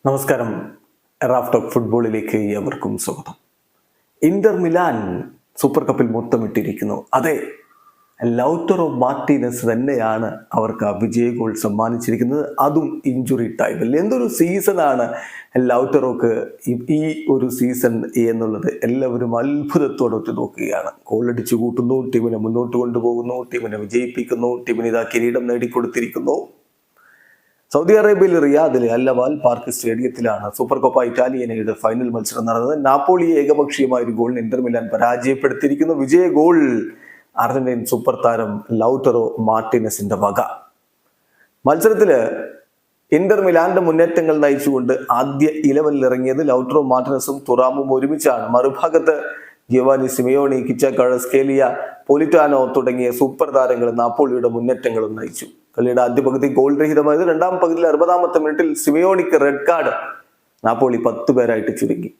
നമസ്കാരം. Raf talk ഫുട്ബോളിലേക്ക് ഏവർക്കും സ്വാഗതം. ഇന്റർ മിലാൻ സൂപ്പർ കപ്പിൽ മുത്തമിട്ടിരിക്കുന്നു. അതെ, ലൗറ്ററോ മാർട്ടീനസ് തന്നെയാണ് അവർക്ക് ആ വിജയ ഗോൾ സമ്മാനിച്ചിരിക്കുന്നത്, അതും ഇഞ്ചുറി ടൈമിൽ. എന്തൊരു സീസണാണ് ലൗറ്ററോക്ക് ഈ ഒരു സീസൺ എന്നുള്ളത് എല്ലാവരും അത്ഭുതത്തോടെ നോക്കുകയാണ്. ഗോളടിച്ചു കൂട്ടുന്നു, ടീമിനെ മുന്നോട്ട് കൊണ്ടുപോകുന്നു, ടീമിനെ വിജയിപ്പിക്കുന്നു, ടീമിന് ഇതാ കിരീടം നേടിക്കൊടുത്തിരിക്കുന്നു. സൗദി അറേബ്യയിൽ റിയാദിലെ അല്ലവാൽ പാർക്ക് സ്റ്റേഡിയത്തിലാണ് സൂപ്പർ കോപ്പ ഇറ്റാലിയനയുടെ ഫൈനൽ മത്സരം നടന്നത്. നാപ്പോളിയെ ഏകപക്ഷീയമായ ഒരു ഗോളിന് ഇന്റർ മിലാൻ പരാജയപ്പെടുത്തിയിരിക്കുന്നു. വിജയ ഗോൾ അർജന്റീൻ സൂപ്പർ താരം ലൗറ്ററോ മാർട്ടീനസിന്റെ വക. മത്സരത്തില് ഇന്റർ മിലാന്റെ മുന്നേറ്റങ്ങൾ നയിച്ചുകൊണ്ട് ആദ്യ 11 ഇറങ്ങിയത് ലൗറ്ററോ മാർട്ടീനസും തുറാമും ഒരുമിച്ചാണ്. മറുഭാഗത്ത് ജിയോവാനി സിമിയോണി, കിച്ച കഴസ്കേലിയ, പൊലിറ്റാനോ തുടങ്ങിയ സൂപ്പർ താരങ്ങൾ നാപ്പോളിയുടെ മുന്നേറ്റങ്ങളും നയിച്ചു. കളിയുടെ ആദ്യ പകുതി ഗോൾ രഹിതമായത്. രണ്ടാം പകുതിയിൽ 60-ാമത്തെ മിനിറ്റിൽ സിമിയോണിക്ക് റെഡ് കാർഡ്. നാപ്പോളി 10 പേരായിട്ട് ചുരുങ്ങി.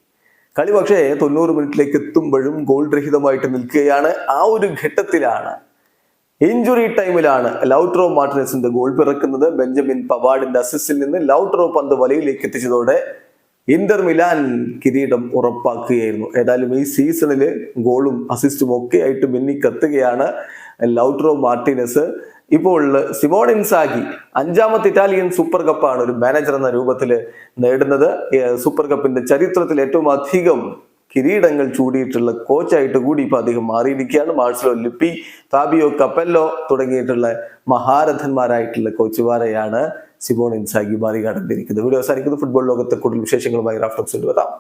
കളി പക്ഷേ 90 മിനിറ്റിലേക്ക് എത്തുമ്പോഴും ഗോൾ രഹിതമായിട്ട് നിൽക്കുകയാണ്. ആ ഒരു ഘട്ടത്തിലാണ്, ഇഞ്ചുറി ടൈമിലാണ് ലൗറ്ററോ മാർട്ടീനസിന്റെ ഗോൾ പിറക്കുന്നത്. ബെഞ്ചമിൻ പവാർഡിന്റെ അസിസ്റ്റിൽ നിന്ന് ലൗറ്ററോ പന്ത് വലയിലേക്ക് എത്തിച്ചതോടെ ഇന്റർ മിലാൻ കിരീടം ഉറപ്പാക്കുകയായിരുന്നു. ഏതായാലും ഈ സീസണില് ഗോളും അസിസ്റ്റും ഒക്കെ ആയിട്ട് മിന്നിക്കത്തുകയാണ് ലൗറ്ററോ മാർട്ടീനസ്. ഇപ്പോൾ സിമോൺ ഇൻസാഗി 5ാമത്തെ ഇറ്റാലിയൻ സൂപ്പർ കപ്പാണ് ഒരു മാനേജർ എന്ന രൂപത്തിൽ നേടുന്നത്. സൂപ്പർ കപ്പിന്റെ ചരിത്രത്തിൽ ഏറ്റവും അധികം കിരീടങ്ങൾ ചൂടിയിട്ടുള്ള കോച്ചായിട്ട് കൂടി ഇപ്പൊ അദ്ദേഹം മാറിയിരിക്കുകയാണ്. മാർസലോ ലിപ്പി, ഫാബിയോ കപ്പെല്ലോ തുടങ്ങിയിട്ടുള്ള മഹാരഥന്മാരായിട്ടുള്ള കോച്ചുമാരെയാണ് സിമോൺ ഇൻസാഗി മറികടന്നിരിക്കുന്നത്. വീഡിയോ അവസാനിക്കുന്നത്. ഫുട്ബോൾ ലോകത്തെ കൂടുതൽ വിശേഷങ്ങളുമായി റാഫ് ടോക്സ് കൊണ്ടുവരാം.